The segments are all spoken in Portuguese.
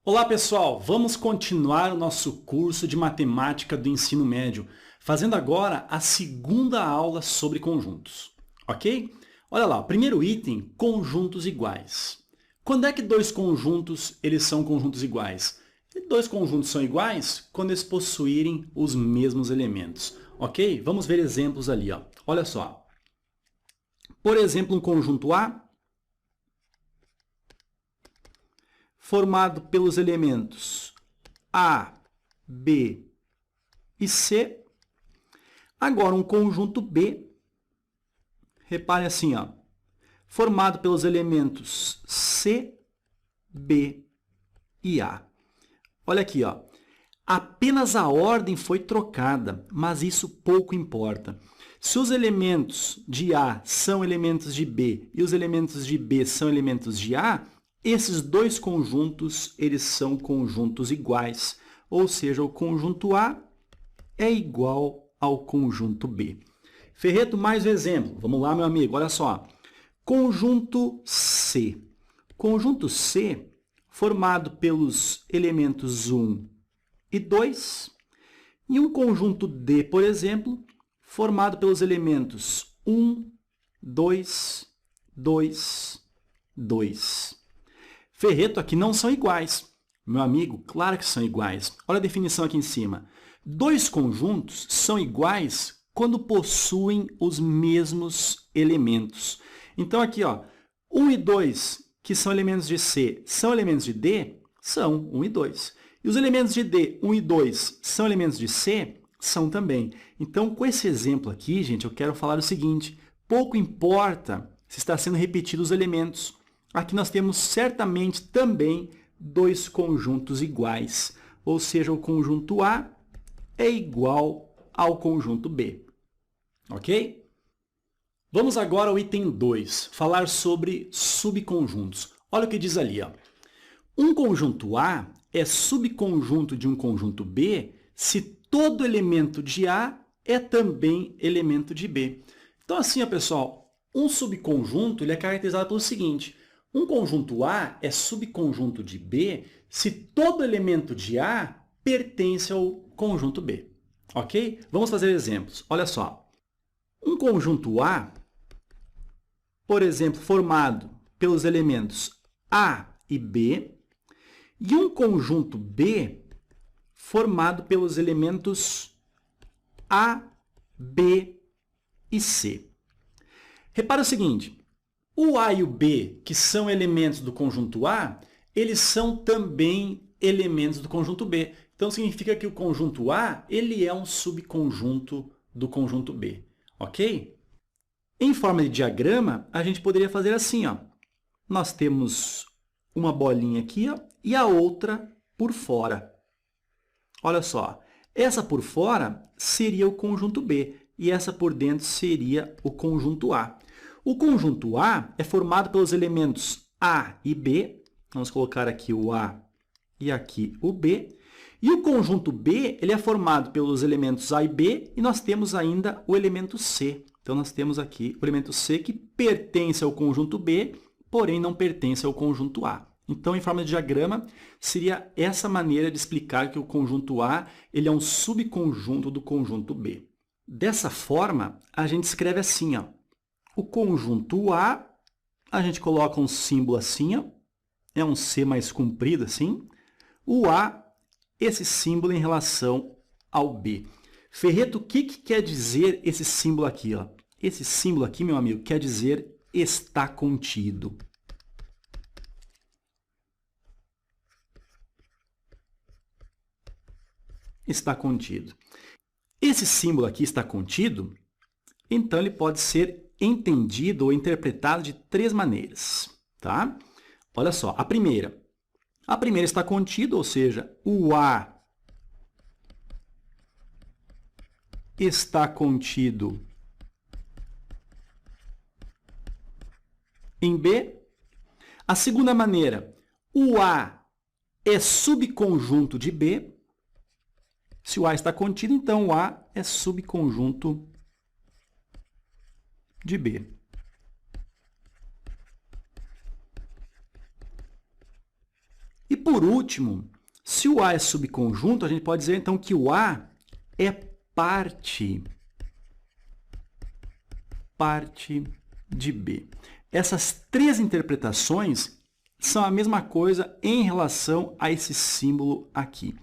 Olá pessoal, vamos continuar o nosso curso de matemática do ensino médio, fazendo agora a segunda aula sobre conjuntos, ok? Olha lá, primeiro item, conjuntos iguais. Quando é que dois conjuntos eles são conjuntos iguais? Dois conjuntos são iguais quando eles possuírem os mesmos elementos, ok? Vamos ver exemplos ali, ó. Olha só. Por exemplo, um conjunto A formado pelos elementos A, B e C. Agora, um conjunto B, repare assim, ó, formado pelos elementos C, B e A. Olha aqui, ó, apenas a ordem foi trocada, mas isso pouco importa. Se os elementos de A são elementos de B e os elementos de B são elementos de A, esses dois conjuntos, eles são conjuntos iguais, ou seja, o conjunto A é igual ao conjunto B. Ferreto, mais um exemplo. Vamos lá, meu amigo, olha só. Conjunto C. Conjunto C, formado pelos elementos 1 e 2, e um conjunto D, por exemplo, formado pelos elementos 1, 2, 2, 2. Ferreto, aqui não são iguais. Meu amigo, claro que são iguais. Olha a definição aqui em cima. Dois conjuntos são iguais quando possuem os mesmos elementos. Então, aqui, ó, 1 e 2, que são elementos de C, são elementos de D? São 1 e 2. E os elementos de D, 1 e 2, são elementos de C? São também. Então, com esse exemplo aqui, gente, eu quero falar o seguinte: pouco importa se está sendo repetido os elementos. Aqui nós temos certamente também dois conjuntos iguais, ou seja, o conjunto A é igual ao conjunto B, ok? Vamos agora ao item 2, falar sobre subconjuntos. Olha o que diz ali, ó. Um conjunto A é subconjunto de um conjunto B se todo elemento de A é também elemento de B. Então, assim, ó, pessoal, um subconjunto ele é caracterizado pelo seguinte: um conjunto A é subconjunto de B se todo elemento de A pertence ao conjunto B. Ok? Vamos fazer exemplos. Olha só. Um conjunto A, por exemplo, formado pelos elementos A e B, e um conjunto B formado pelos elementos A, B e C. Repara o seguinte: o A e o B, que são elementos do conjunto A, eles são também elementos do conjunto B. Então, significa que o conjunto A ele é um subconjunto do conjunto B, ok? Em forma de diagrama, a gente poderia fazer assim, ó. Nós temos uma bolinha aqui, ó, e a outra por fora. Olha só, essa por fora seria o conjunto B e essa por dentro seria o conjunto A. O conjunto A é formado pelos elementos A e B. Vamos colocar aqui o A e aqui o B. E o conjunto B ele é formado pelos elementos A e B e nós temos ainda o elemento C. Então, nós temos aqui o elemento C que pertence ao conjunto B, porém não pertence ao conjunto A. Então, em forma de diagrama, seria essa maneira de explicar que o conjunto A ele é um subconjunto do conjunto B. Dessa forma, a gente escreve assim, ó. O conjunto A, a gente coloca um símbolo assim, ó, é um C mais comprido assim. O A, esse símbolo em relação ao B. Ferreto, o que quer dizer esse símbolo aqui, ó? Esse símbolo aqui, meu amigo, quer dizer está contido. Está contido. Esse símbolo aqui está contido, então ele pode ser entendido ou interpretado de três maneiras, tá? Olha só, a primeira está contido, ou seja, o A está contido em B. A segunda maneira, o A é subconjunto de B. Se o A está contido, então o A é subconjunto de B. E por último, se o A é subconjunto, a gente pode dizer então que o A é parte de B. Essas três interpretações são a mesma coisa em relação a esse símbolo aqui.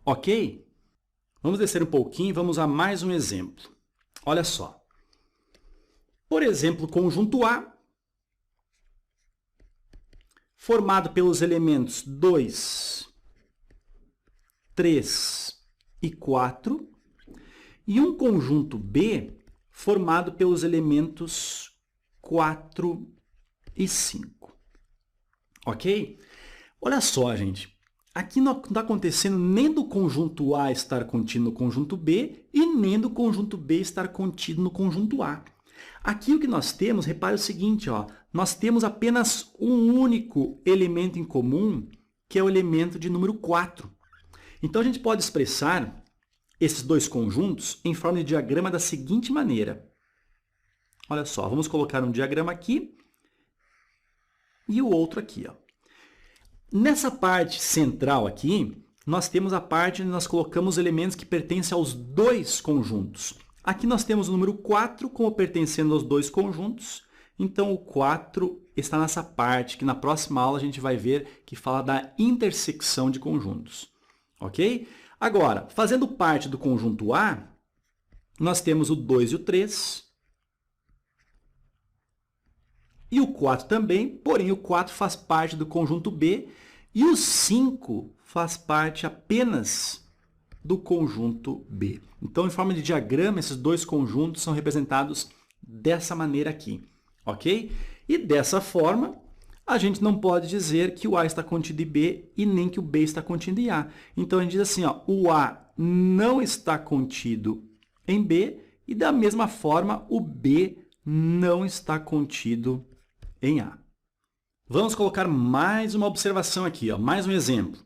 Ok? Vamos descer um pouquinho e vamos a mais um exemplo. Olha só. Por exemplo, conjunto A, formado pelos elementos 2, 3 e 4, e um conjunto B, formado pelos elementos 4 e 5. Ok? Olha só, gente. Aqui não está acontecendo nem do conjunto A estar contido no conjunto B e nem do conjunto B estar contido no conjunto A. Aqui o que nós temos, repare o seguinte, ó, nós temos apenas um único elemento em comum, que é o elemento de número 4. Então, a gente pode expressar esses dois conjuntos em forma de diagrama da seguinte maneira. Olha só, vamos colocar um diagrama aqui e o outro aqui. Ó. Nessa parte central aqui, nós temos a parte onde nós colocamos elementos que pertencem aos dois conjuntos. Aqui nós temos o número 4 como pertencendo aos dois conjuntos. Então, o 4 está nessa parte que na próxima aula a gente vai ver que fala da intersecção de conjuntos. Ok? Agora, fazendo parte do conjunto A, nós temos o 2 e o 3. E o 4 também, porém o 4 faz parte do conjunto B e o 5 faz parte apenas do conjunto B. Então, em forma de diagrama, esses dois conjuntos são representados dessa maneira aqui, ok? E dessa forma, a gente não pode dizer que o A está contido em B e nem que o B está contido em A. Então, a gente diz assim, ó, o A não está contido em B e, da mesma forma, o B não está contido em A. Vamos colocar mais uma observação aqui, ó, mais um exemplo.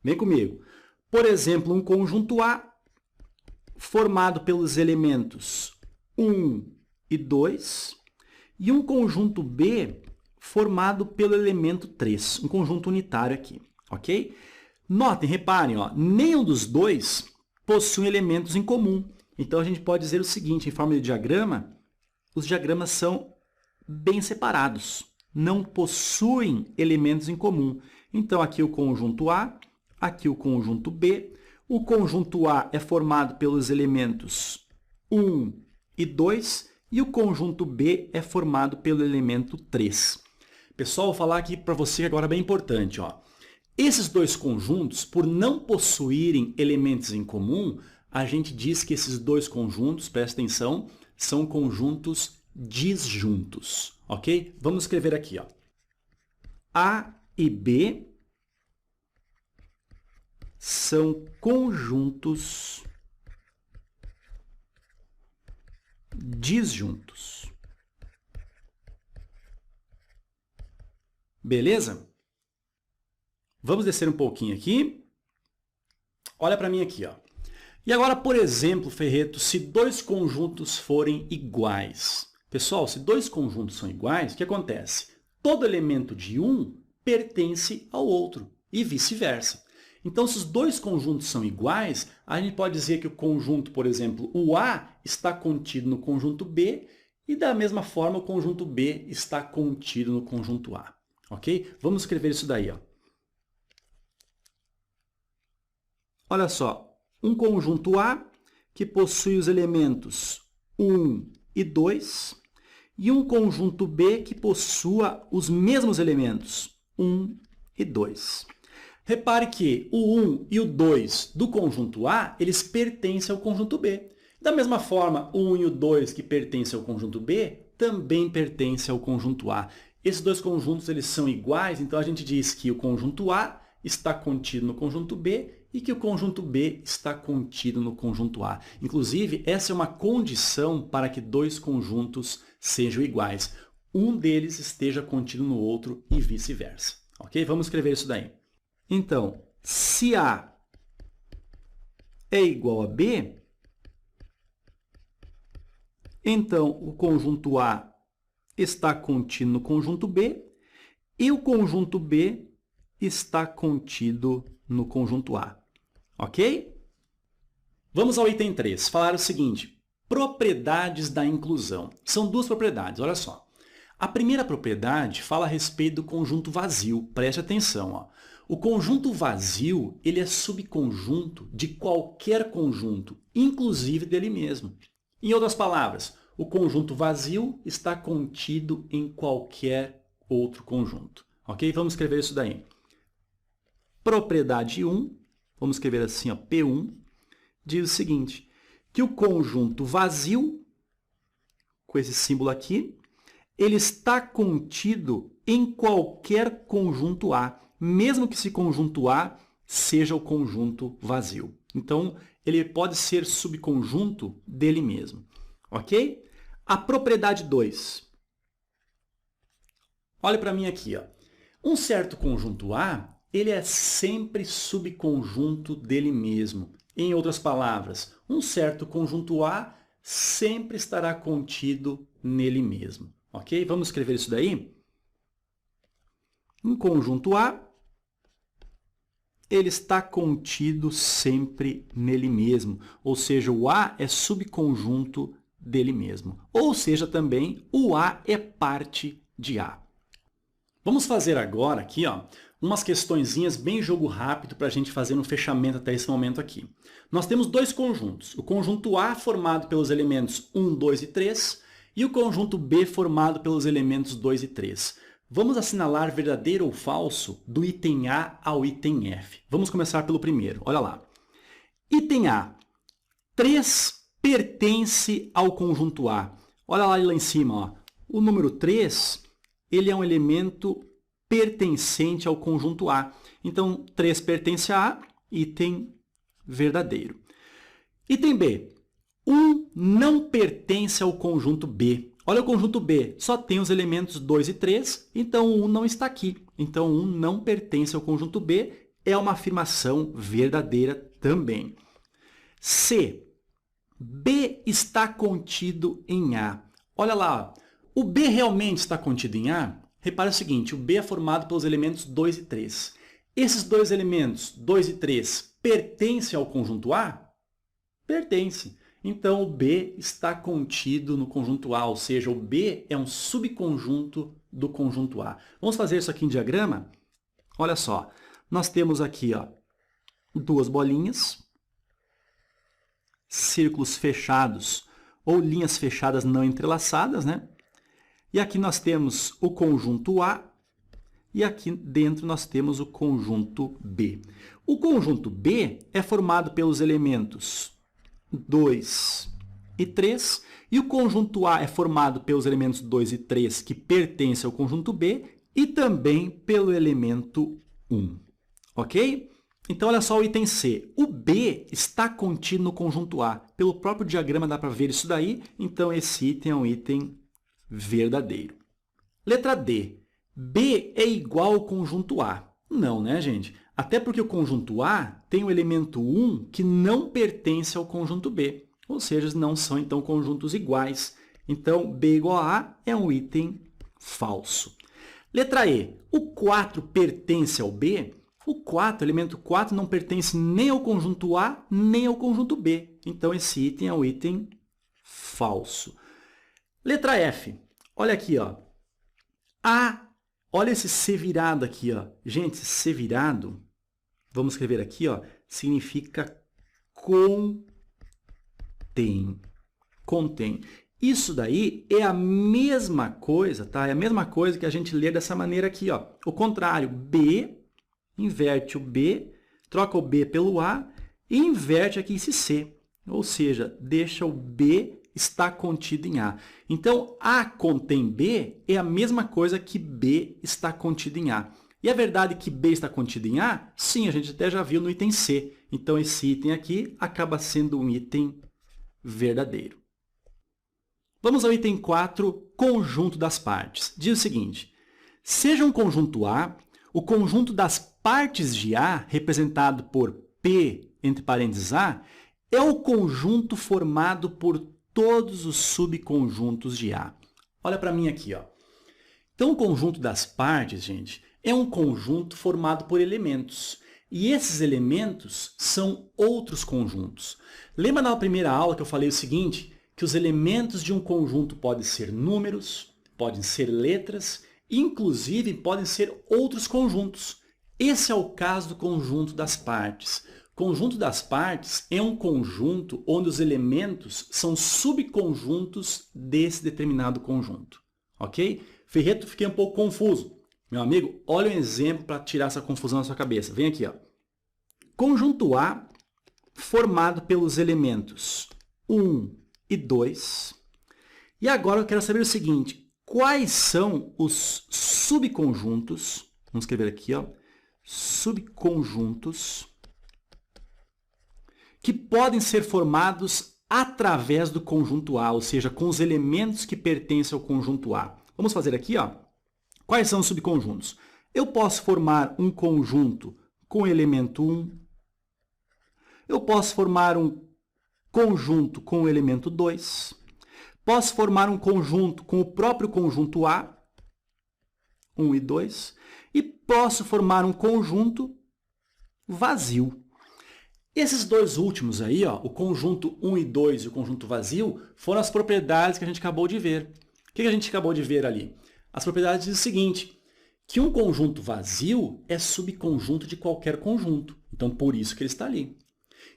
Vem comigo. Por exemplo, um conjunto A formado pelos elementos 1 e 2 e um conjunto B formado pelo elemento 3, um conjunto unitário aqui, ok? Notem, reparem, ó, nenhum dos dois possui elementos em comum. Então, a gente pode dizer o seguinte, em forma de diagrama, os diagramas são bem separados, não possuem elementos em comum. Então, aqui o conjunto A, aqui o conjunto B. O conjunto A é formado pelos elementos 1 e 2 e o conjunto B é formado pelo elemento 3. Pessoal, vou falar aqui para você agora bem importante. Ó. Esses dois conjuntos, por não possuírem elementos em comum, a gente diz que esses dois conjuntos, presta atenção, são conjuntos disjuntos, ok? Vamos escrever aqui, ó. A e B são conjuntos disjuntos. Beleza? Vamos descer um pouquinho aqui. Olha para mim aqui, ó. E agora, por exemplo, Ferreto, se dois conjuntos forem iguais. Pessoal, se dois conjuntos são iguais, o que acontece? Todo elemento de um pertence ao outro e vice-versa. Então, se os dois conjuntos são iguais, a gente pode dizer que o conjunto, por exemplo, o A está contido no conjunto B e, da mesma forma, o conjunto B está contido no conjunto A. Ok? Vamos escrever isso daí, ó. Olha só. Um conjunto A que possui os elementos 1 e 2 e um conjunto B que possua os mesmos elementos 1 e 2. Repare que o 1 e o 2 do conjunto A, eles pertencem ao conjunto B. Da mesma forma, o 1 e o 2 que pertencem ao conjunto B também pertencem ao conjunto A. Esses dois conjuntos eles são iguais, então a gente diz que o conjunto A está contido no conjunto B e que o conjunto B está contido no conjunto A. Inclusive, essa é uma condição para que dois conjuntos sejam iguais. Um deles esteja contido no outro e vice-versa. Ok? Vamos escrever isso daí. Então, se A é igual a B, então o conjunto A está contido no conjunto B e o conjunto B está contido no conjunto A. Ok? Vamos ao item 3, falar o seguinte, propriedades da inclusão. São duas propriedades, olha só. A primeira propriedade fala a respeito do conjunto vazio, preste atenção. Ó. O conjunto vazio ele é subconjunto de qualquer conjunto, inclusive dele mesmo. Em outras palavras, o conjunto vazio está contido em qualquer outro conjunto. Ok? Vamos escrever isso daí. Propriedade 1, vamos escrever assim, ó, P1, diz o seguinte, que o conjunto vazio, com esse símbolo aqui, ele está contido em qualquer conjunto A, mesmo que esse conjunto A seja o conjunto vazio. Então, ele pode ser subconjunto dele mesmo. Ok? A propriedade 2. Olha para mim aqui. Ó. Um certo conjunto A, ele é sempre subconjunto dele mesmo. Em outras palavras, um certo conjunto A sempre estará contido nele mesmo. Ok? Vamos escrever isso daí? Um conjunto A, ele está contido sempre nele mesmo. Ou seja, o A é subconjunto dele mesmo. Ou seja, também, o A é parte de A. Vamos fazer agora aqui, ó, umas questõezinhas bem jogo rápido para a gente fazer um fechamento até esse momento aqui. Nós temos dois conjuntos. O conjunto A formado pelos elementos 1, 2 e 3 e o conjunto B formado pelos elementos 2 e 3. Vamos assinalar verdadeiro ou falso do item A ao item F. Vamos começar pelo primeiro. Olha lá. Item A. 3 pertence ao conjunto A. Olha lá em cima. Ó. O número 3 ele é um elemento pertencente ao conjunto A. Então, 3 pertence a A, item verdadeiro. Item B. 1 não pertence ao conjunto B. Olha o conjunto B, só tem os elementos 2 e 3, então o 1 não está aqui. Então, 1 não pertence ao conjunto B, é uma afirmação verdadeira também. C. B está contido em A. Olha lá, o B realmente está contido em A? Repare o seguinte, o B é formado pelos elementos 2 e 3. Esses dois elementos, 2 e 3, pertencem ao conjunto A? Pertence. Então, o B está contido no conjunto A, ou seja, o B é um subconjunto do conjunto A. Vamos fazer isso aqui em diagrama? Olha só, nós temos aqui ó, duas bolinhas, círculos fechados ou linhas fechadas não entrelaçadas, né? E aqui nós temos o conjunto A e aqui dentro nós temos o conjunto B. O conjunto B é formado pelos elementos 2 e 3 e o conjunto A é formado pelos elementos 2 e 3 que pertencem ao conjunto B e também pelo elemento 1. Ok? Então, olha só o item C. O B está contido no conjunto A. Pelo próprio diagrama dá para ver isso daí. Então, esse item é um item verdadeiro. Letra D. B é igual ao conjunto A. Não, né, gente? Até porque o conjunto A tem o elemento 1 que não pertence ao conjunto B. Ou seja, não são, então, conjuntos iguais. Então, B igual a A é um item falso. Letra E. O 4 pertence ao B? O 4, elemento 4, não pertence nem ao conjunto A, nem ao conjunto B. Então, esse item é um item falso. Letra F. Olha aqui, ó. A, olha esse C virado aqui, ó. Gente, esse C virado, vamos escrever aqui, ó, significa contém. Contém. Isso daí é a mesma coisa, tá? É a mesma coisa que a gente lê dessa maneira aqui, ó. O contrário, B, inverte o B, troca o B pelo A e inverte aqui esse C. Ou seja, deixa o B está contido em A. Então, A contém B é a mesma coisa que B está contido em A. E é verdade que B está contido em A? Sim, a gente até já viu no item C. Então, esse item aqui acaba sendo um item verdadeiro. Vamos ao item 4, conjunto das partes. Diz o seguinte, seja um conjunto A, o conjunto das partes de A, representado por P, entre parênteses A, é o conjunto formado por todos os subconjuntos de A. Olha para mim aqui, ó. Então, o conjunto das partes, gente, é um conjunto formado por elementos. E esses elementos são outros conjuntos. Lembra na primeira aula que eu falei o seguinte, que os elementos de um conjunto podem ser números, podem ser letras, inclusive podem ser outros conjuntos. Esse é o caso do conjunto das partes. O conjunto das partes é um conjunto onde os elementos são subconjuntos desse determinado conjunto. Ok? Ferreto, fiquei um pouco confuso. Meu amigo, olha um exemplo para tirar essa confusão na sua cabeça. Vem aqui, ó. Conjunto A formado pelos elementos 1 e 2. E agora eu quero saber o seguinte, quais são os subconjuntos, vamos escrever aqui, ó, subconjuntos que podem ser formados através do conjunto A, ou seja, com os elementos que pertencem ao conjunto A. Vamos fazer aqui, ó. Quais são os subconjuntos? Eu posso formar um conjunto com o elemento 1. Eu posso formar um conjunto com o elemento 2. Posso formar um conjunto com o próprio conjunto A, 1 e 2. E posso formar um conjunto vazio. Esses dois últimos aí, ó, o conjunto 1 e 2 e o conjunto vazio, foram as propriedades que a gente acabou de ver. O que a gente acabou de ver ali? As propriedades dizem o seguinte, que um conjunto vazio é subconjunto de qualquer conjunto. Então, por isso que ele está ali.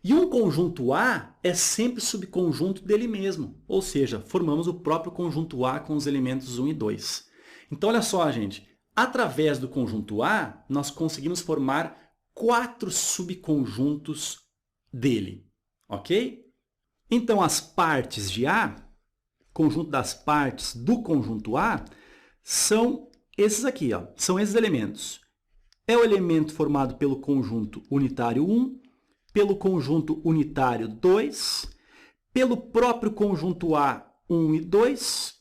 E um conjunto A é sempre subconjunto dele mesmo. Ou seja, formamos o próprio conjunto A com os elementos 1 e 2. Então, olha só, gente. Através do conjunto A, nós conseguimos formar 4 subconjuntos dele. Ok? Então, as partes de A, conjunto das partes do conjunto A, são esses aqui, ó, são esses elementos. É o elemento formado pelo conjunto unitário 1, pelo conjunto unitário 2, pelo próprio conjunto A 1 e 2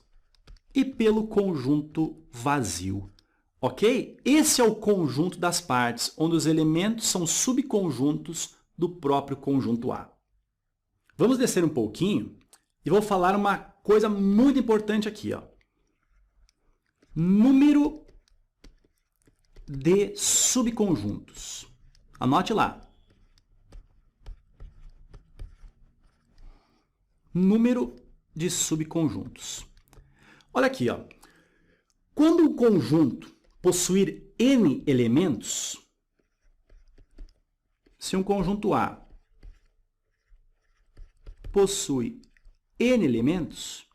e pelo conjunto vazio. Ok? Esse é o conjunto das partes, onde os elementos são subconjuntos do próprio conjunto A. Vamos descer um pouquinho e vou falar uma coisa muito importante aqui, ó. Número de subconjuntos. Anote lá. Número de subconjuntos. Olha aqui, ó. Quando um conjunto possuir n elementos, se um conjunto A possui n elementos,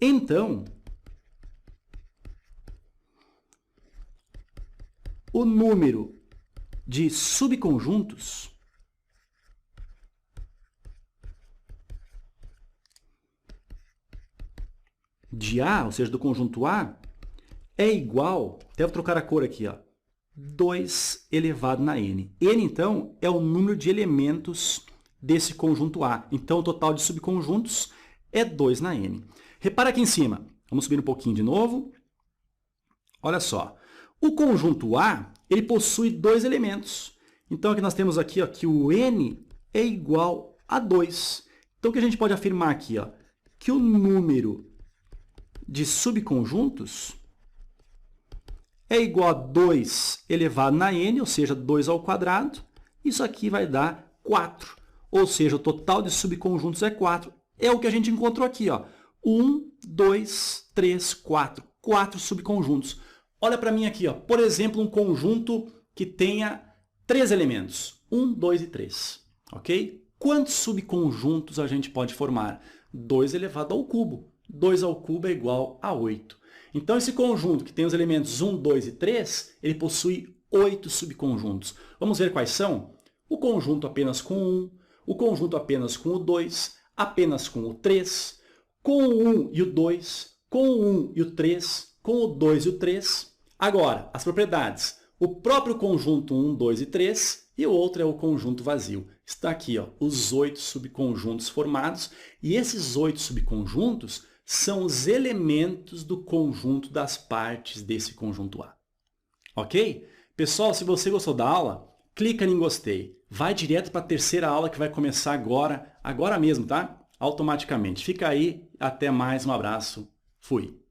então, o número de subconjuntos de A, ou seja, do conjunto A, é igual, devo trocar a cor aqui, ó, 2 elevado na n. N, então, é o número de elementos desse conjunto A. Então, o total de subconjuntos é 2 na n. Repara aqui em cima. Vamos subir um pouquinho de novo. Olha só. O conjunto A, ele possui 2 elementos. Então, aqui nós temos aqui, ó, que o n é igual a 2. Então, o que a gente pode afirmar aqui? Ó, que o número de subconjuntos é igual a 2 elevado na n, ou seja, 2 ao quadrado. Isso aqui vai dar 4. Ou seja, o total de subconjuntos é 4. É o que a gente encontrou aqui, ó. 1, 2, 3, 4. 4 subconjuntos. Olha para mim aqui, ó. Por exemplo, um conjunto que tenha 3 elementos. 1, 2 e 3. Ok? Quantos subconjuntos a gente pode formar? 2 elevado ao cubo. 2 ao cubo é igual a 8. Então, esse conjunto que tem os elementos 1, 2 e 3, ele possui 8 subconjuntos. Vamos ver quais são? O conjunto apenas com 1, o conjunto apenas com o 2, apenas com o 3, com o 1 e o 2, com o 1 e o 3, com o 2 e o 3. Agora, as propriedades. O próprio conjunto 1, 2 e 3 e o outro é o conjunto vazio. Está aqui, ó, os 8 subconjuntos formados e esses 8 subconjuntos são os elementos do conjunto das partes desse conjunto A. Ok? Pessoal, se você gostou da aula, clica em gostei. Vai direto para a terceira aula que vai começar agora mesmo, tá? Automaticamente. Fica aí, até mais, um abraço. Fui.